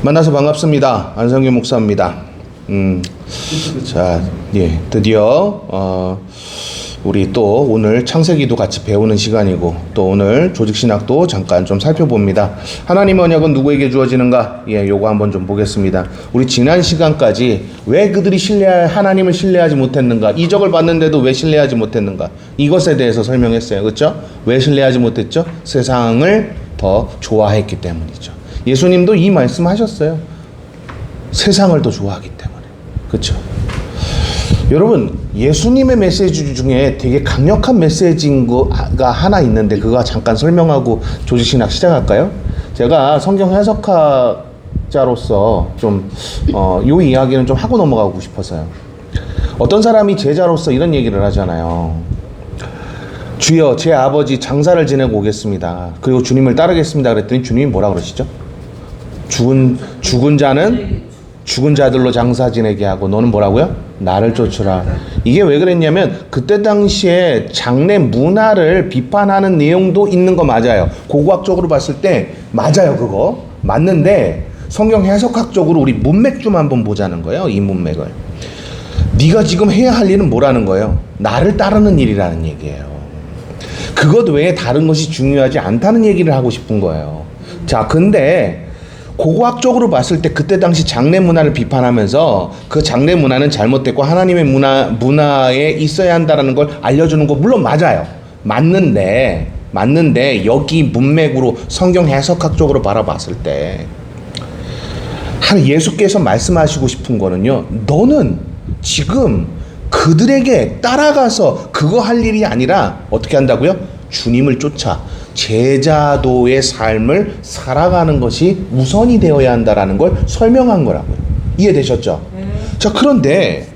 만나서 반갑습니다. 안성규 목사입니다. 자, 예, 드디어 우리 또 오늘 창세기도 같이 배우는 시간이고 또 오늘 조직신학도 잠깐 좀 살펴봅니다. 하나님의 언약은 누구에게 주어지는가? 예, 요거 한번 좀 보겠습니다. 우리 지난 시간까지 왜 그들이 하나님을 신뢰하지 못했는가? 이적을 봤는데도 왜 신뢰하지 못했는가? 이것에 대해서 설명했어요. 그렇죠? 왜 신뢰하지 못했죠? 세상을 더 좋아했기 때문이죠. 예수님도 이 말씀 하셨어요. 세상을 더 좋아하기 때문에. 그렇죠? 여러분, 예수님의 메시지 중에 되게 강력한 메시지인 거가 하나 있는데 그거 잠깐 설명하고 조직신학 시작할까요? 제가 성경 해석학자로서 좀 요 이야기는 좀 하고 넘어가고 싶어서요. 어떤 사람이 제자로서 이런 얘기를 하잖아요. 주여, 제 아버지 장사를 지내고 오겠습니다. 그리고 주님을 따르겠습니다. 그랬더니 주님이 뭐라 그러시죠? 죽은 자는 죽은 자들로 장사 지내게 하고 너는 뭐라고요? 나를 쫓으라. 이게 왜 그랬냐면 그때 당시에 장래 문화를 비판하는 내용도 있는 거 맞아요. 고고학적으로 봤을 때 맞아요. 그거 맞는데 성경 해석학적으로 우리 문맥 좀 한번 보자는 거예요. 이 문맥을. 네가 지금 해야 할 일은 뭐라는 거예요? 나를 따르는 일이라는 얘기예요. 그것 외에 다른 것이 중요하지 않다는 얘기를 하고 싶은 거예요. 자, 근데 고고학적으로 봤을 때 그때 당시 장래 문화를 비판하면서 그 장래 문화는 잘못됐고 하나님의 문화에 있어야 한다라는 걸 알려주는 거 물론 맞아요. 맞는데 여기 문맥으로 성경 해석학적으로 바라봤을 때 예수께서 말씀하시고 싶은 거는요. 너는 지금 그들에게 따라가서 그거 할 일이 아니라 어떻게 한다고요? 주님을 쫓아 제자도의 삶을 살아가는 것이 우선이 되어야 한다라는 걸 설명한 거라고요. 이해되셨죠? 자, 그런데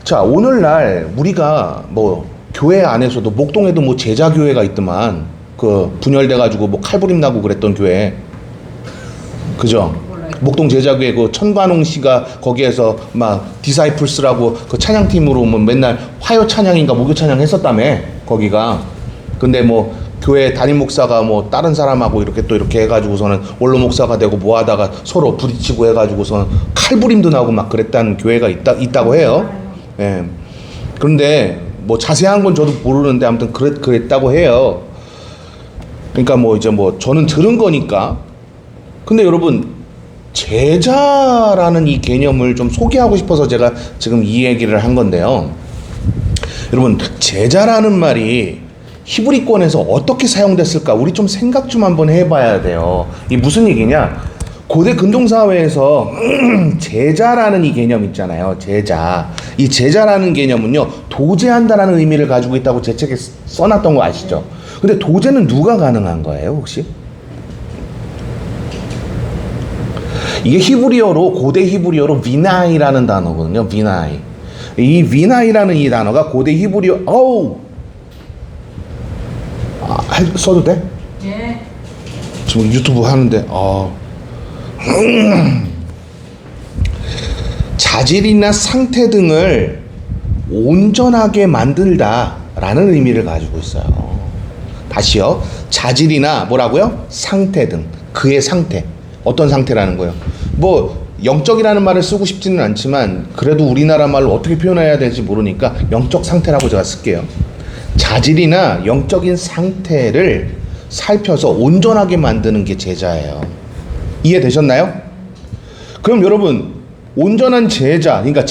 자, 오늘날 우리가 뭐 교회 안에서도 목동에도 뭐 제자교회가 있더만 그 분열돼 가지고 뭐 칼부림 나고 그랬던 교회. 그죠? 목동 제자교회 그 천관홍 씨가 거기에서 막 디사이플스라고 그 찬양팀으로 뭐 맨날 화요 찬양인가 목요 찬양 했었다며 거기가. 근데 뭐 교회 담임 목사가 뭐 다른 사람하고 이렇게 해가지고서는 원로 목사가 되고 뭐 하다가 서로 부딪히고 해가지고서는 칼부림도 나고 막 그랬다는 교회가 있다고 해요. 예. 그런데 뭐 자세한 건 저도 모르는데 아무튼 그랬다고 해요. 그러니까 뭐 이제 뭐 저는 들은 거니까. 근데 여러분, 제자라는 이 개념을 좀 소개하고 싶어서 제가 지금 이 얘기를 한 건데요. 여러분, 제자라는 말이 히브리권에서 어떻게 사용됐을까? 우리 좀 생각 좀 한번 해봐야 돼요. 이 무슨 얘기냐? 고대 근동사회에서 제자라는 이 개념 있잖아요. 제자. 이 제자라는 개념은요, 도제한다라는 의미를 가지고 있다고 제 책에 써놨던 거 아시죠? 근데 도제는 누가 가능한 거예요, 혹시? 이게 히브리어로, 고대 히브리어로 비나이라는 단어거든요. 비나이. 이 비나이라는 이 단어가 고대 히브리어, 써도 돼? 예. 지금 유튜브 하는데, 자질이나 상태 등을 온전하게 만들다라는 의미를 가지고 있어요. 다시요. 자질이나 뭐라고요? 상태 등. 그의 상태. 어떤 상태라는 거예요? 뭐 영적이라는 말을 쓰고 싶지는 않지만 그래도 우리나라 말로 어떻게 표현해야 될지 모르니까 영적 상태라고 제가 쓸게요. 자질이나 영적인 상태를 살펴서 온전하게 만드는 게 제자예요. 이해되셨나요? 그럼 여러분, 온전한 제자, 그러니까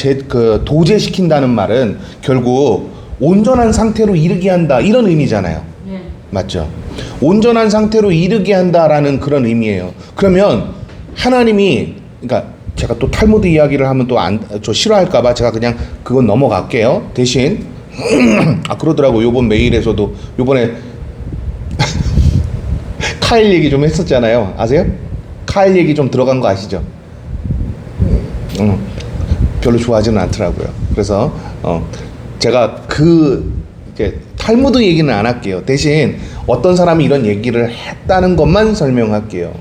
도제시킨다는 말은 결국 온전한 상태로 이르게 한다 이런 의미잖아요. 네. 맞죠? 온전한 상태로 이르게 한다라는 그런 의미예요. 그러면 하나님이, 그러니까 제가 또 탈무드 이야기를 하면 또 저 싫어할까봐 제가 그냥 그건 넘어갈게요. 대신 그러더라고. 요번 메일에서도 요번에 카일 얘기 좀 했었잖아요. 아세요? 카일 얘기 좀 들어간 거 아시죠? 별로 좋아하지는 않더라고요. 그래서 제가 이제 탈무드 얘기는 안 할게요. 대신 어떤 사람이 이런 얘기를 했다는 것만 설명할게요.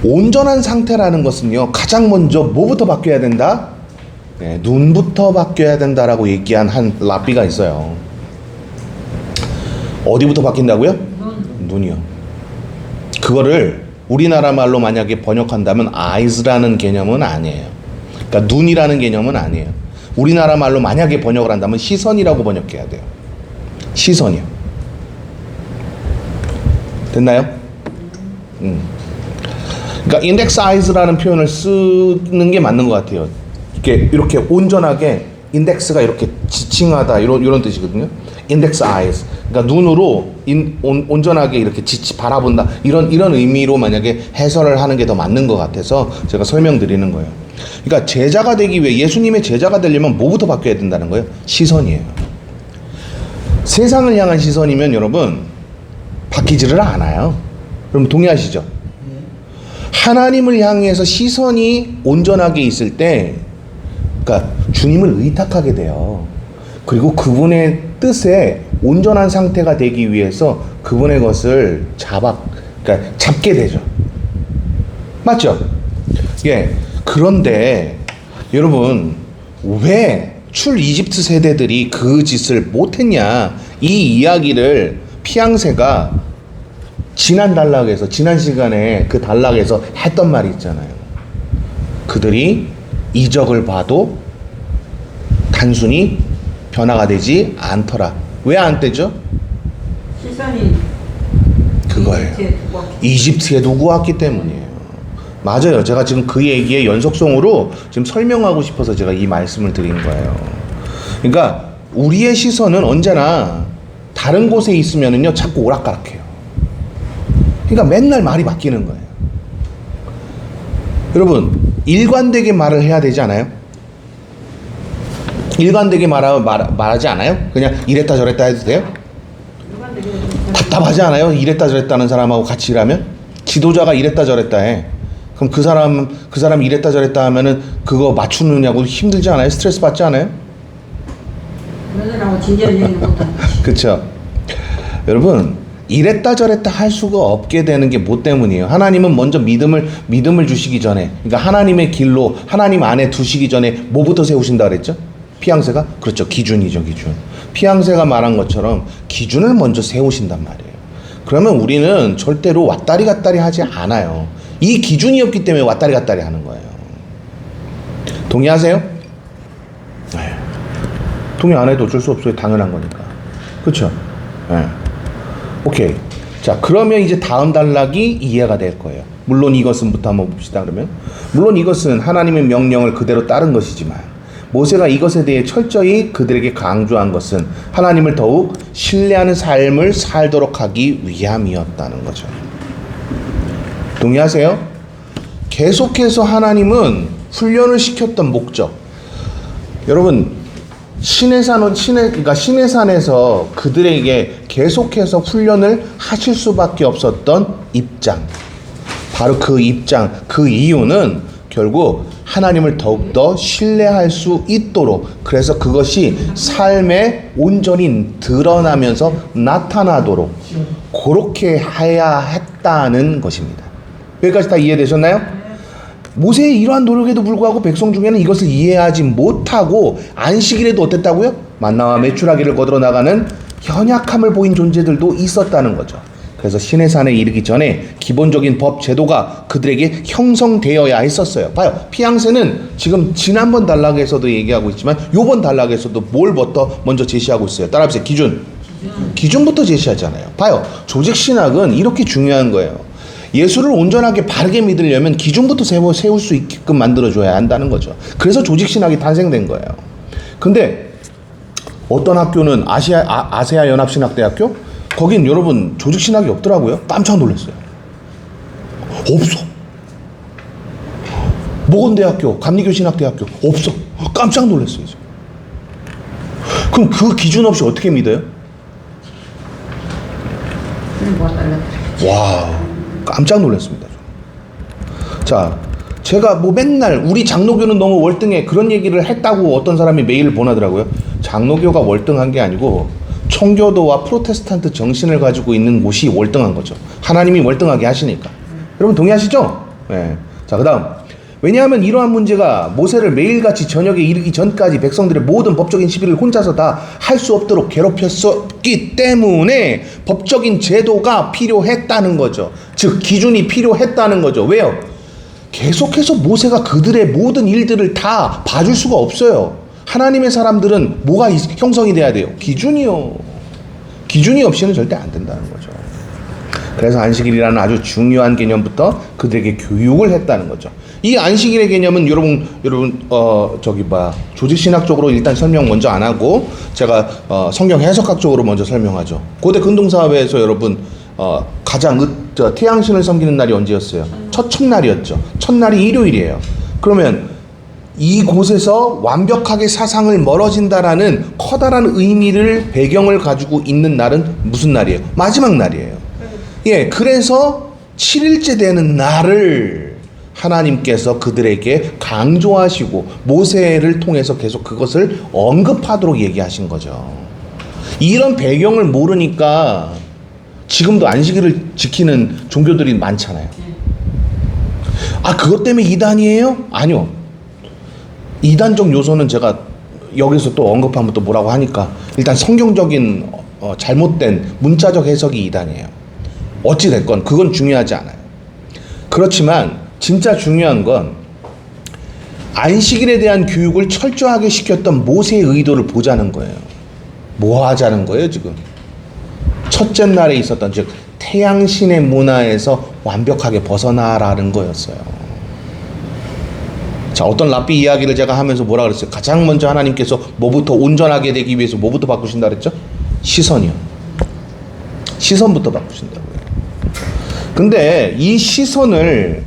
온전한 상태라는 것은요, 가장 먼저 뭐부터 바뀌어야 된다? 네, 눈부터 바뀌어야 된다라고 얘기한 한 랍비가 있어요. 어디부터 바뀐다고요? 눈이요. 그거를 우리나라 말로 만약에 번역한다면 eyes라는 개념은 아니에요. 그러니까 눈이라는 개념은 아니에요. 우리나라 말로 만약에 번역을 한다면 시선이라고 번역해야 돼요. 시선이요. 됐나요? 그러니까 index eyes라는 표현을 쓰는 게 맞는 것 같아요. 이렇게 온전하게 인덱스가 이렇게 지칭하다 이런 뜻이거든요. index eyes. 그러니까 눈으로 온전하게 이렇게 바라본다 이런 의미로 만약에 해설을 하는 게 더 맞는 것 같아서 제가 설명드리는 거예요. 그러니까 제자가 되기 위해 예수님의 제자가 되려면 뭐부터 바뀌어야 된다는 거예요? 시선이에요. 세상을 향한 시선이면 여러분 바뀌지를 않아요. 여러분 동의하시죠? 하나님을 향해서 시선이 온전하게 있을 때 그러니까 주님을 의탁하게 돼요. 그리고 그분의 뜻에 온전한 상태가 되기 위해서 그분의 것을 그러니까 잡게 되죠. 맞죠? 예. 그런데 여러분 왜 출 이집트 세대들이 그 짓을 못했냐 이 이야기를 피앙세가 지난 시간에 그 단락에서 했던 말이 있잖아요. 그들이 이적을 봐도 단순히 변화가 되지 않더라. 왜 안 되죠? 시선이 그거예요. 이집트에 두고 왔기 때문이에요. 맞아요. 제가 지금 그 얘기의 연속성으로 지금 설명하고 싶어서 제가 이 말씀을 드린 거예요. 그러니까 우리의 시선은 언제나 다른 곳에 있으면은요 자꾸 오락가락해요. 그러니까 맨날 말이 바뀌는 거예요. 여러분 일관되게 말을 해야 되지 않아요? 일관되게 말하지 않아요? 그냥 이랬다 저랬다 해도 돼요? 답답하지 않아요? 이랬다 저랬다 하는 사람하고 같이 일하면? 지도자가 이랬다 저랬다 해. 그럼 그 사람 이랬다 저랬다 하면은 그거 맞추느냐고 힘들지 않아요? 스트레스 받지 않아요? 그러더라고 진지한 얘기는 못하는 그쵸? 여러분 이랬다 저랬다 할 수가 없게 되는 게 뭐 때문이에요? 하나님은 먼저 믿음을 주시기 전에 그러니까 하나님의 길로 하나님 안에 두시기 전에 뭐부터 세우신다 그랬죠? 피앙세가? 그렇죠. 기준이죠. 기준. 피앙세가 말한 것처럼 기준을 먼저 세우신단 말이에요. 그러면 우리는 절대로 왔다리 갔다리 하지 않아요. 이 기준이 없기 때문에 왔다리 갔다리 하는 거예요. 동의하세요? 네. 동의 안 해도 어쩔 수 없어요. 당연한 거니까. 그렇죠? 네. 오케이. 자, 그러면 이제 다음 단락이 이해가 될 거예요. 물론 이것은부터 한번 봅시다. 그러면 물론 이것은 하나님의 명령을 그대로 따른 것이지만 모세가 이것에 대해 철저히 그들에게 강조한 것은 하나님을 더욱 신뢰하는 삶을 살도록 하기 위함이었다는 거죠. 동의하세요? 계속해서 하나님은 훈련을 시켰던 목적. 여러분 그러니까 시내산에서 그들에게 계속해서 훈련을 하실 수밖에 없었던 입장. 바로 그 입장, 그 이유는 결국 하나님을 더욱더 신뢰할 수 있도록 그래서 그것이 삶에 온전히 드러나면서 나타나도록 그렇게 해야 했다는 것입니다. 여기까지 다 이해되셨나요? 모세의 이러한 노력에도 불구하고 백성 중에는 이것을 이해하지 못하고 안식일에도 어땠다고요? 만나와 메추라기를 거들어 나가는 연약함을 보인 존재들도 있었다는 거죠. 그래서 시내산에 이르기 전에 기본적인 법 제도가 그들에게 형성되어야 했었어요. 봐요. 피앙세는 지금 지난번 단락에서도 얘기하고 있지만 요번 단락에서도 뭘부터 먼저 제시하고 있어요. 따라해보세요. 기준부터 제시하잖아요. 봐요. 조직신학은 이렇게 중요한 거예요. 예수를 온전하게 바르게 믿으려면 기준부터 세울 수 있게끔 만들어줘야 한다는 거죠. 그래서 조직신학이 탄생된 거예요. 근데 어떤 학교는 아세아 연합신학대학교? 거긴 여러분 조직신학이 없더라고요. 깜짝 놀랐어요. 없어. 모건대학교, 감리교신학대학교 없어. 깜짝 놀랐어요. 그럼 그 기준 없이 어떻게 믿어요? 와, 깜짝 놀랐습니다. 자, 제가 맨날 우리 장로교는 너무 월등해 그런 얘기를 했다고 어떤 사람이 메일을 보내더라고요. 장로교가 월등한 게 아니고 청교도와 프로테스탄트 정신을 가지고 있는 곳이 월등한 거죠. 하나님이 월등하게 하시니까. 여러분 동의하시죠? 네. 자, 그 다음 왜냐하면 이러한 문제가 모세를 매일같이 저녁에 이르기 전까지 백성들의 모든 법적인 시비를 혼자서 다 할 수 없도록 괴롭혔었기 때문에 법적인 제도가 필요했다는 거죠. 즉 기준이 필요했다는 거죠. 왜요? 계속해서 모세가 그들의 모든 일들을 다 봐줄 수가 없어요. 하나님의 사람들은 뭐가 형성이 돼야 돼요? 기준이요. 기준이 없이는 절대 안 된다는 거죠. 그래서 안식일이라는 아주 중요한 개념부터 그들에게 교육을 했다는 거죠. 이 안식일의 개념은 여러분 조직신학적으로 일단 설명 먼저 안 하고 제가 성경 해석학적으로 먼저 설명하죠. 고대 근동사회에서 여러분 가장 태양신을 섬기는 날이 언제였어요? 첫날이었죠. 첫날이 일요일이에요. 그러면 이곳에서 완벽하게 사상을 멀어진다라는 커다란 의미를 배경을 가지고 있는 날은 무슨 날이에요? 마지막 날이에요. 예, 그래서 7일째 되는 날을 하나님께서 그들에게 강조하시고 모세를 통해서 계속 그것을 언급하도록 얘기하신 거죠. 이런 배경을 모르니까 지금도 안식일을 지키는 종교들이 많잖아요. 아, 그것 때문에 이단이에요? 아니요. 이단적 요소는 제가 여기서 또 언급하면 또 뭐라고 하니까 일단 성경적인 잘못된 문자적 해석이 이단이에요. 어찌 됐건 그건 중요하지 않아요. 그렇지만 진짜 중요한 건 안식일에 대한 교육을 철저하게 시켰던 모세의 의도를 보자는 거예요. 뭐 하자는 거예요 지금? 첫째 날에 있었던 즉 태양신의 문화에서 완벽하게 벗어나라는 거였어요. 자, 어떤 랍비 이야기를 제가 하면서 뭐라 그랬어요? 가장 먼저 하나님께서 뭐부터 온전하게 되기 위해서 뭐부터 바꾸신다 그랬죠? 시선이요. 시선부터 바꾸신다고요. 근데 이 시선을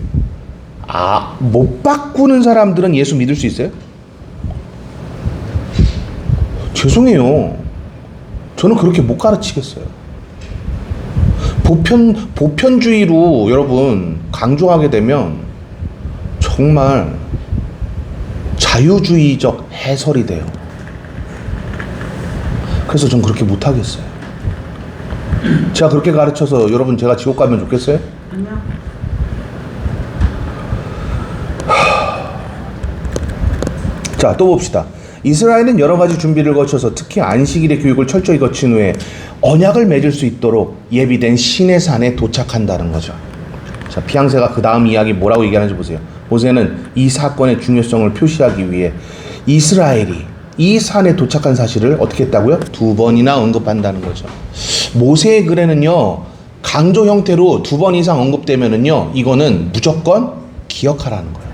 못 바꾸는 사람들은 예수 믿을 수 있어요? 죄송해요. 저는 그렇게 못 가르치겠어요. 보편주의로 여러분 강조하게 되면 정말 자유주의적 해설이 돼요. 그래서 전 그렇게 못 하겠어요. 제가 그렇게 가르쳐서 여러분 제가 지옥 가면 좋겠어요? 아니요. 자, 또 봅시다. 이스라엘은 여러 가지 준비를 거쳐서 특히 안식일의 교육을 철저히 거친 후에 언약을 맺을 수 있도록 예비된 시내산에 도착한다는 거죠. 자, 피앙세가 그 다음 이야기 뭐라고 얘기하는지 보세요. 모세는 이 사건의 중요성을 표시하기 위해 이스라엘이 이 산에 도착한 사실을 어떻게 했다고요? 2번이나 언급한다는 거죠. 모세의 글에는요, 강조 형태로 2번 이상 언급되면은요, 이거는 무조건 기억하라는 거예요.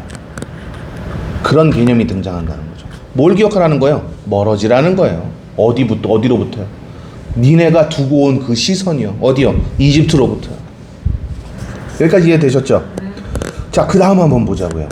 그런 개념이 등장한다는 거죠. 뭘 기억하라는 거예요? 멀어지라는 거예요. 어디로부터요? 니네가 두고 온 그 시선이요. 어디요? 이집트로부터요. 여기까지 이해되셨죠? 자, 그 다음 한번 보자고요.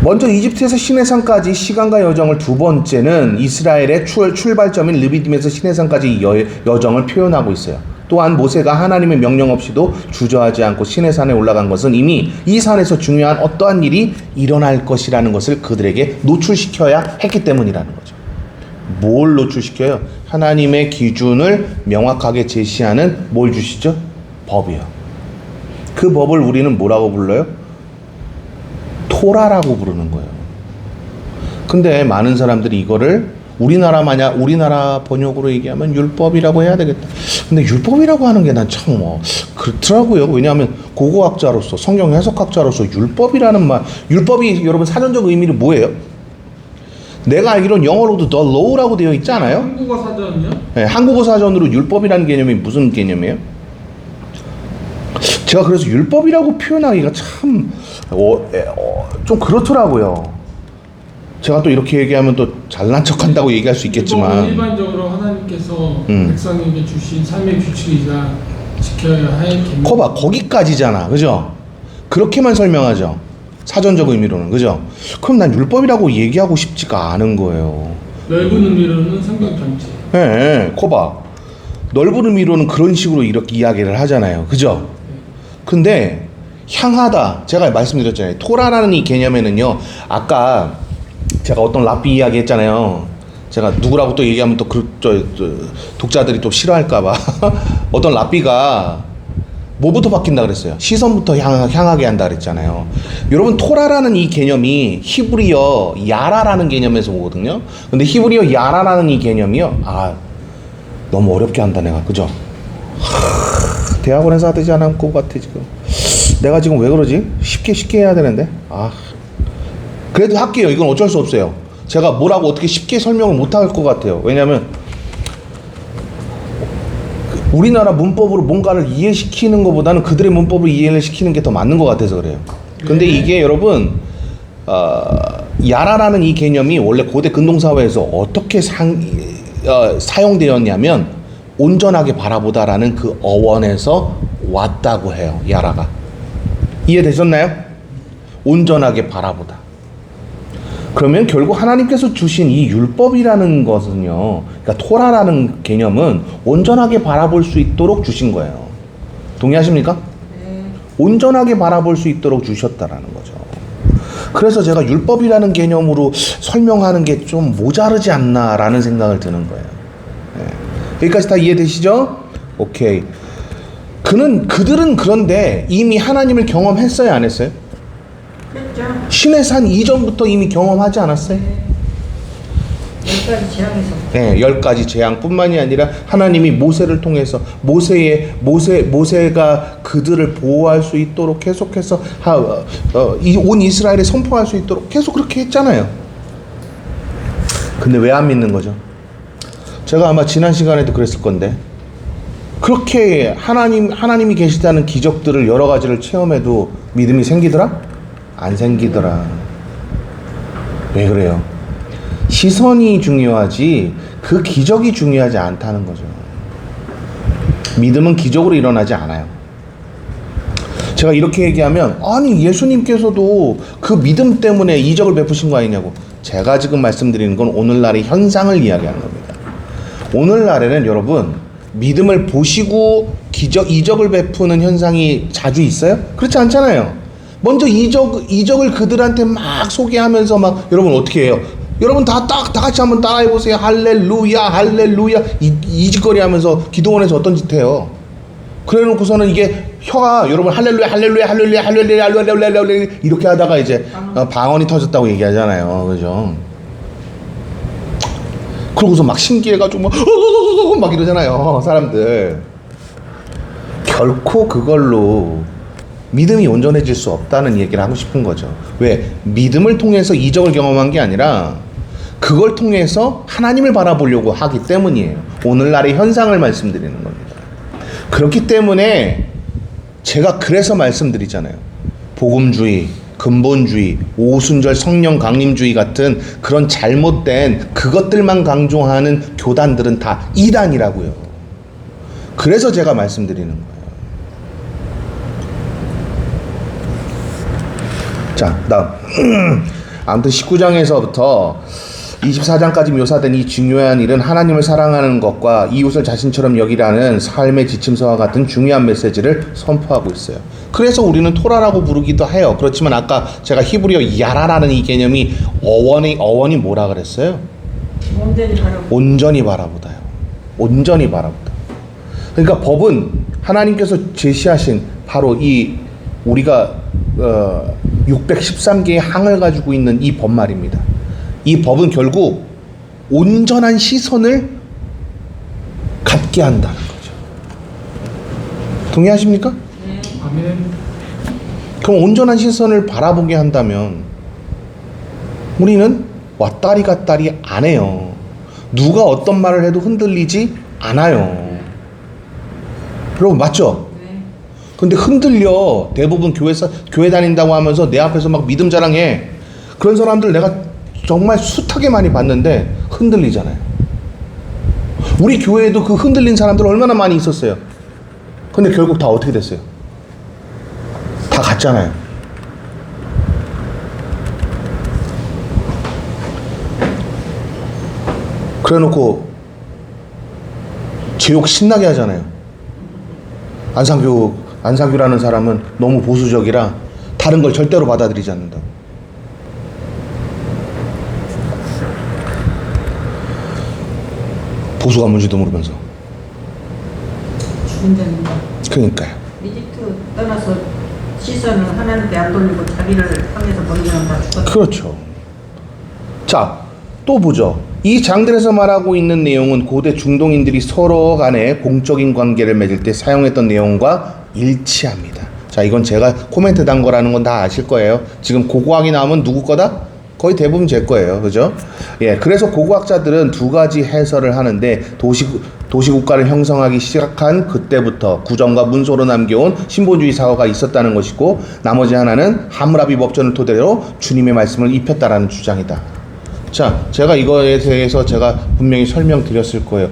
먼저 이집트에서 시내산까지 시간과 여정을, 두 번째는 이스라엘의 출발점인 르비딤에서 시내산까지 여정을 표현하고 있어요. 또한 모세가 하나님의 명령 없이도 주저하지 않고 시내산에 올라간 것은 이미 이 산에서 중요한 어떠한 일이 일어날 것이라는 것을 그들에게 노출시켜야 했기 때문이라는 거죠. 뭘 노출시켜요? 하나님의 기준을 명확하게 제시하는 뭘 주시죠? 법이요. 그 법을 우리는 뭐라고 불러요? 토라라고 부르는 거예요. 근데 많은 사람들이 이거를 우리나라 번역으로 얘기하면 율법이라고 해야 되겠다. 근데 율법이라고 하는 게 난 참 그렇더라고요. 왜냐하면 고고학자로서, 성경 해석학자로서 율법이라는 말, 율법이 여러분 사전적 의미는 뭐예요? 내가 알기로는 영어로도 the law라고 되어 있지 않아요? 한국어 사전이요? 네, 한국어 사전으로 율법이라는 개념이 무슨 개념이에요? 제가 그래서 율법이라고 표현하기가 참 좀 그렇더라고요. 제가 또 이렇게 얘기하면 또 잘난 척한다고 얘기할 수 있겠지만 일반적으로 하나님께서 백성에게 주신 삶의 규칙이자 지켜야 할 계명. 거봐, 거기까지잖아, 그죠? 그렇게만 설명하죠. 사전적 의미로는, 그죠? 그럼 난 율법이라고 얘기하고 싶지가 않은 거예요. 넓은 의미로는 성경 전체. 예, 거봐, 넓은 의미로는 그런 식으로 이렇게 이야기를 하잖아요, 그죠? 근데 향하다, 제가 말씀드렸잖아요. 토라라는 이 개념에는요, 아까 제가 어떤 랍비 이야기 했잖아요. 제가 누구라고 또 얘기하면 또 독자들이 또 싫어할까봐 어떤 랍비가 뭐부터 바뀐다 그랬어요? 시선부터 향하게 한다 그랬잖아요. 여러분 토라라는 이 개념이 히브리어 야라라는 개념에서 오거든요. 근데 히브리어 야라라는 이 개념이요. 너무 어렵게 한다 내가. 그죠? 대학원에서 하지 않은 것 같아 지금. 내가 지금 왜 그러지? 쉽게 해야 되는데. 그래도 할게요. 이건 어쩔 수 없어요. 제가 뭐라고 어떻게 쉽게 설명을 못 할 것 같아요. 왜냐면 우리나라 문법으로 뭔가를 이해시키는 것보다는 그들의 문법을 이해를 시키는 게 더 맞는 것 같아서 그래요. 근데 이게 여러분 야라라는 이 개념이 원래 고대 근동사회에서 어떻게 사용되었냐면 온전하게 바라보다라는 그 어원에서 왔다고 해요. 야라가. 이해되셨나요? 온전하게 바라보다. 그러면 결국 하나님께서 주신 이 율법이라는 것은요, 그러니까 토라라는 개념은 온전하게 바라볼 수 있도록 주신 거예요. 동의하십니까? 네. 온전하게 바라볼 수 있도록 주셨다라는 거죠. 그래서 제가 율법이라는 개념으로 설명하는 게 좀 모자르지 않나라는 생각을 드는 거예요. 여기까지 다 이해되시죠? 오케이. 그들은 그런데 이미 하나님을 경험했어요, 안 했어요? 그랬죠. 신의 산 이전부터 이미 경험하지 않았어요? 네. 10가지 재앙에서. 네, 10가지 재앙뿐만이 아니라 하나님이 모세를 통해서 모세가 그들을 보호할 수 있도록 계속해서 온 이스라엘에 선포할 수 있도록 계속 그렇게 했잖아요. 근데 왜 안 믿는 거죠? 제가 아마 지난 시간에도 그랬을 건데 그렇게 하나님이 계시다는 기적들을 여러 가지를 체험해도 믿음이 생기더라? 안 생기더라. 왜 그래요? 시선이 중요하지 그 기적이 중요하지 않다는 거죠. 믿음은 기적으로 일어나지 않아요. 제가 이렇게 얘기하면 아니 예수님께서도 그 믿음 때문에 이적을 베푸신 거 아니냐고. 제가 지금 말씀드리는 건 오늘날의 현상을 이야기하는 겁니다. 오늘날에는 여러분 믿음을 보시고 이적을 베푸는 현상이 자주 있어요? 그렇지 않잖아요. 먼저 이적을 그들한테 막 소개하면서 막 여러분 어떻게 해요? 여러분 다 같이 한번 따라해 보세요. 할렐루야 할렐루야 이 짓거리 하면서 기도원에서 어떤 짓 해요? 그래 놓고서는 이게 혀가 여러분 할렐루야 할렐루야 할렐루야 할렐루야 할렐루야 이렇게 하다가 이제 방언이 터졌다고 얘기하잖아요. 그죠? 그러고서 막 신기해가지고 막 이러잖아요. 사람들. 결코 그걸로 믿음이 온전해질 수 없다는 얘기를 하고 싶은 거죠. 왜? 믿음을 통해서 이적을 경험한 게 아니라 그걸 통해서 하나님을 바라보려고 하기 때문이에요. 오늘날의 현상을 말씀드리는 겁니다. 그렇기 때문에 제가 그래서 말씀드리잖아요. 복음주의, 근본주의, 오순절 성령 강림주의 같은 그런 잘못된 그것들만 강조하는 교단들은 다 이단이라고요. 그래서 제가 말씀드리는 거예요. 자, 다음. 아무튼 19장에서부터 24장까지 묘사된 이 중요한 일은 하나님을 사랑하는 것과 이웃을 자신처럼 여기라는 삶의 지침서와 같은 중요한 메시지를 선포하고 있어요. 그래서 우리는 토라라고 부르기도 해요. 그렇지만 아까 제가 히브리어 야라라는 이 개념이 어원이 뭐라 그랬어요? 온전히 바라보다요. 온전히 바라보다. 그러니까 법은 하나님께서 제시하신 바로 이 우리가 613개의 항을 가지고 있는 이 법 말입니다. 이 법은 결국 온전한 시선을 갖게 한다는 거죠. 동의하십니까? 네. 아멘. 그럼 온전한 시선을 바라보게 한다면 우리는 왔다리 갔다리 안 해요. 누가 어떤 말을 해도 흔들리지 않아요. 여러분 맞죠? 네. 근데 흔들려. 대부분 교회 다닌다고 하면서 내 앞에서 막 믿음 자랑해. 그런 사람들 내가 정말 숱하게 많이 봤는데 흔들리잖아요. 우리 교회에도 그 흔들린 사람들 얼마나 많이 있었어요. 근데 결국 다 어떻게 됐어요? 다 갔잖아요. 그래 놓고 제욕 신나게 하잖아요. 안상규라는 사람은 너무 보수적이라 다른 걸 절대로 받아들이지 않는다. 보수가 뭔지도 모르면서. 죽은 자입니다. 그러니까요. 이집트 떠나서 시선을 하나님께 안 돌리고 자기를 향해서 멀리는 다 죽었다. 그렇죠. 자, 또 보죠. 이 장들에서 말하고 있는 내용은 고대 중동인들이 서로 간에 공적인 관계를 맺을 때 사용했던 내용과 일치합니다. 자, 이건 제가 코멘트 단 거라는 건 다 아실 거예요. 지금 고고학이 나오면 누구 거다? 거의 대부분 제 거예요. 그죠? 예, 그래서 고고학자들은 두 가지 해설을 하는데 도시국가를 형성하기 시작한 그때부터 구정과 문서로 남겨온 신본주의 사고가 있었다는 것이고, 나머지 하나는 함무라비 법전을 토대로 주님의 말씀을 입혔다라는 주장이다. 자, 제가 이거에 대해서 제가 분명히 설명드렸을 거예요.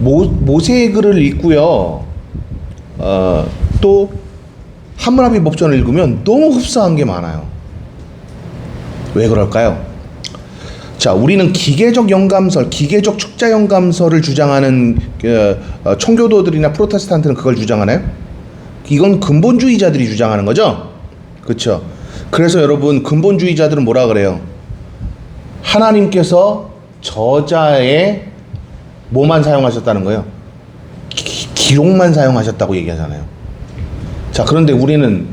모세의 글을 읽고요, 또 함무라비 법전을 읽으면 너무 흡사한 게 많아요. 왜 그럴까요? 자, 우리는 기계적 영감설, 기계적 축자 영감설을 주장하는 청교도들이나 프로테스탄트는 그걸 주장하나요? 이건 근본주의자들이 주장하는 거죠? 그렇죠? 그래서 여러분, 근본주의자들은 뭐라 그래요? 하나님께서 저자의 뭐만 사용하셨다는 거예요? 기록만 사용하셨다고 얘기하잖아요. 자, 그런데 우리는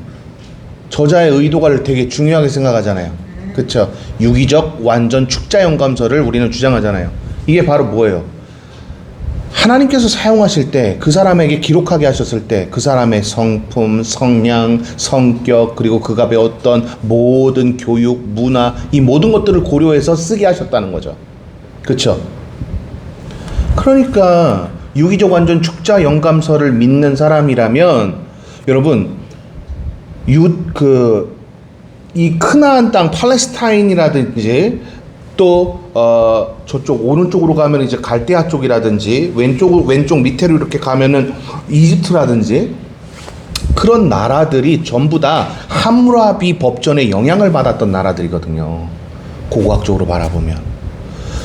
저자의 의도가 되게 중요하게 생각하잖아요. 그렇죠? 유기적 완전 축자 영감설을 우리는 주장하잖아요. 이게 바로 뭐예요? 하나님께서 사용하실 때, 그 사람에게 기록하게 하셨을 때 그 사람의 성품, 성량, 성격, 그리고 그가 배웠던 모든 교육, 문화, 이 모든 것들을 고려해서 쓰게 하셨다는 거죠. 그렇죠? 그러니까 유기적 완전 축자 영감설을 믿는 사람이라면 여러분, 이 크나안 땅 팔레스타인이라든지 또 저쪽 오른쪽으로 가면 이제 갈대아 쪽이라든지 왼쪽 밑으로 이렇게 가면은 이집트라든지 그런 나라들이 전부 다 함무라비 법전의 영향을 받았던 나라들이거든요. 고고학적으로 바라보면.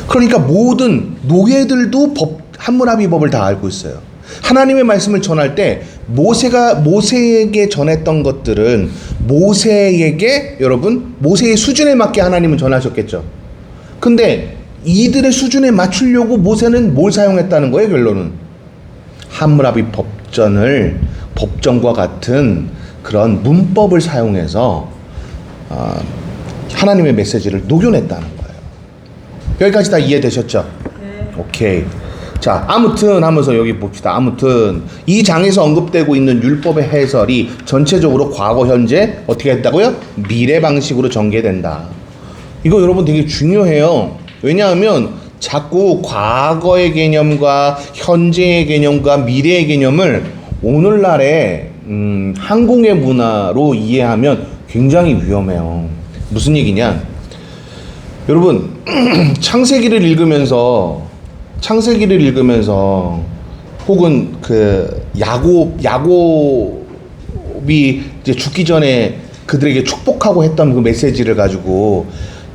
그러니까 모든 노예들도 함무라비 법을 다 알고 있어요. 하나님의 말씀을 전할 때 모세에게 전했던 것들은 모세에게, 여러분, 모세의 수준에 맞게 하나님은 전하셨겠죠. 근데 이들의 수준에 맞추려고 모세는 뭘 사용했다는 거예요? 결론은 함무라비 법전과 같은 그런 문법을 사용해서 하나님의 메시지를 녹여냈다는 거예요. 여기까지 다 이해되셨죠? 네. 오케이. 자, 아무튼 하면서 여기 봅시다. 아무튼 이 장에서 언급되고 있는 율법의 해설이 전체적으로 과거, 현재 어떻게 했다고요? 미래 방식으로 전개된다. 이거 여러분 되게 중요해요. 왜냐하면 자꾸 과거의 개념과 현재의 개념과 미래의 개념을 오늘날의 한국의 문화로 이해하면 굉장히 위험해요. 무슨 얘기냐? 여러분, 창세기를 읽으면서 혹은 그 야곱이 이제 죽기 전에 그들에게 축복하고 했던 그 메시지를 가지고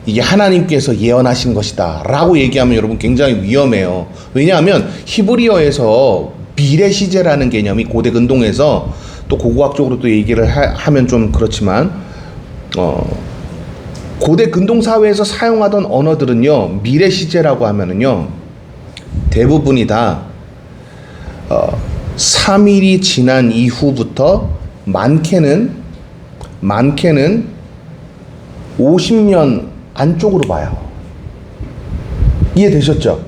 이게 하나님께서 예언하신 것이다 라고 얘기하면 여러분 굉장히 위험해요. 왜냐하면 히브리어에서 미래 시제라는 개념이 고대 근동에서, 또 고고학적으로 또 얘기를 하면 좀 그렇지만 고대 근동 사회에서 사용하던 언어들은요, 미래 시제라고 하면은요 대부분이 다 3일이 지난 이후부터 많게는 50년 안쪽으로 봐요. 이해되셨죠?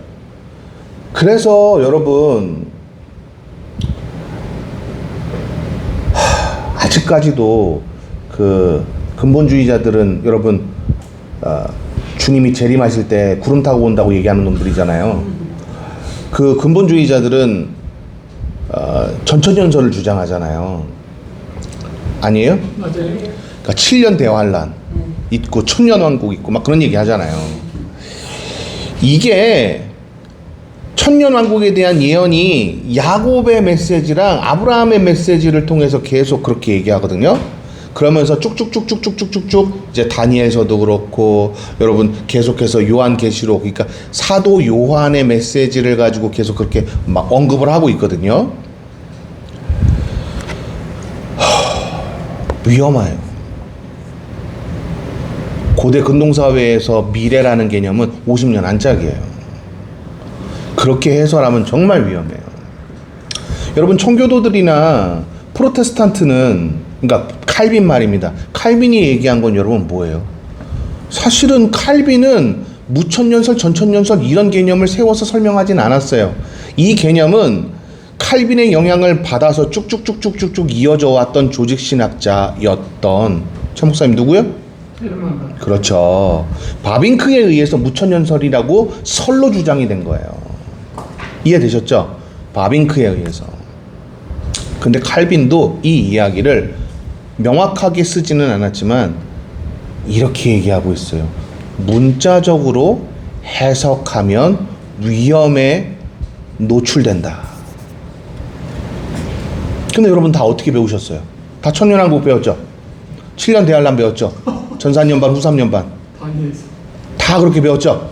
그래서 여러분, 아직까지도 그 근본주의자들은 여러분 주님이 재림하실 때 구름 타고 온다고 얘기하는 놈들이잖아요. 그 근본주의자들은 전천년설을 주장하잖아요. 아니에요? 맞아요. 그러니까 7년 대환란 있고 천년왕국 있고 막 그런 얘기 하잖아요. 이게 천년왕국에 대한 예언이 야곱의 메시지랑 아브라함의 메시지를 통해서 계속 그렇게 얘기하거든요. 그러면서 쭉쭉쭉쭉쭉쭉쭉 이제 다니엘서도 그렇고 여러분 계속해서 요한계시록, 그러니까 사도 요한의 메시지를 가지고 계속 그렇게 막 언급을 하고 있거든요. 위험해요. 고대 근동사회에서 미래라는 개념은 50년 안짝이에요. 그렇게 해설하면 정말 위험해요. 여러분, 청교도들이나 프로테스탄트는 그러니까 칼빈 말입니다. 칼빈이 얘기한 건 여러분 뭐예요? 사실은 칼빈은 무천년설, 전천년설 이런 개념을 세워서 설명하진 않았어요. 이 개념은 칼빈의 영향을 받아서 쭉쭉쭉쭉쭉 이어져 왔던 조직신학자였던 차 목사님 누구요? 헤르만 그렇죠. 바빙크에 의해서 무천년설이라고 설로 주장이 된 거예요. 이해되셨죠? 바빙크에 의해서. 근데 칼빈도 이 이야기를 명확하게 쓰지는 않았지만 이렇게 얘기하고 있어요. 문자적으로 해석하면 위험에 노출된다. 근데 여러분 다 어떻게 배우셨어요? 다 천년왕국 배웠죠? 7년 대한람 배웠죠? 전산년반, 후삼년반. 반의에서 다 그렇게 배웠죠?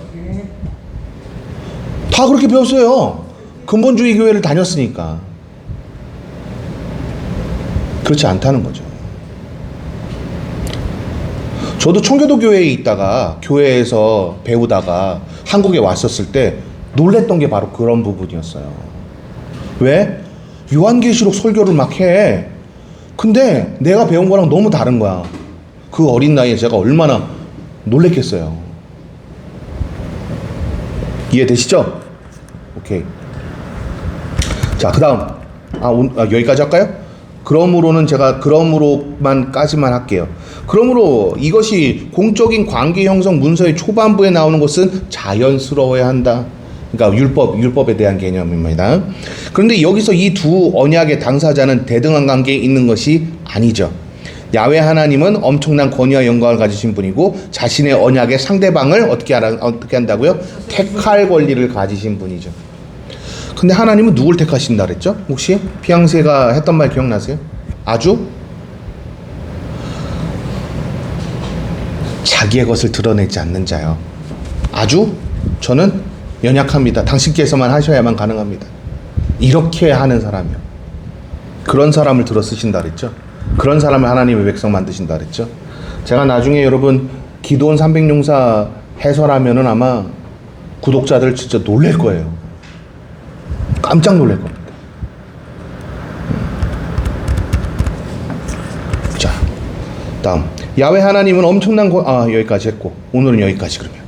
다 그렇게 배웠어요. 근본주의 교회를 다녔으니까. 그렇지 않다는 거죠. 저도 청교도 교회에 있다가 교회에서 배우다가 한국에 왔었을 때 놀랬던 게 바로 그런 부분이었어요. 왜? 요한계시록 설교를 막 해. 근데 내가 배운 거랑 너무 다른 거야. 그 어린 나이에 제가 얼마나 놀랬겠어요. 이해되시죠? 오케이. 자, 그 다음. 여기까지 할까요? 그러므로는 제가 그러므로만까지만 할게요. 그러므로 이것이 공적인 관계 형성 문서의 초반부에 나오는 것은 자연스러워야 한다. 그러니까 율법에 대한 개념입니다. 그런데 여기서 이 두 언약의 당사자는 대등한 관계에 있는 것이 아니죠. 야훼 하나님은 엄청난 권위와 영광을 가지신 분이고 자신의 언약의 상대방을 어떻게 한다고요? 택할 권리를 가지신 분이죠. 근데 하나님은 누굴 택하신다 그랬죠? 혹시 피앙세가 했던 말 기억나세요? 아주 자기의 것을 드러내지 않는 자요. 아주 저는 연약합니다. 당신께서만 하셔야만 가능합니다. 이렇게 하는 사람이요. 그런 사람을 들어 쓰신다 그랬죠? 그런 사람을 하나님의 백성 만드신다 그랬죠? 제가 나중에 여러분 기도원 300용사 해설하면은 아마 구독자들 진짜 놀랄 거예요. 깜짝 놀랄 겁니다. 자, 다음. 야훼 하나님은 엄청난 여기까지 했고 오늘은 여기까지 그러면.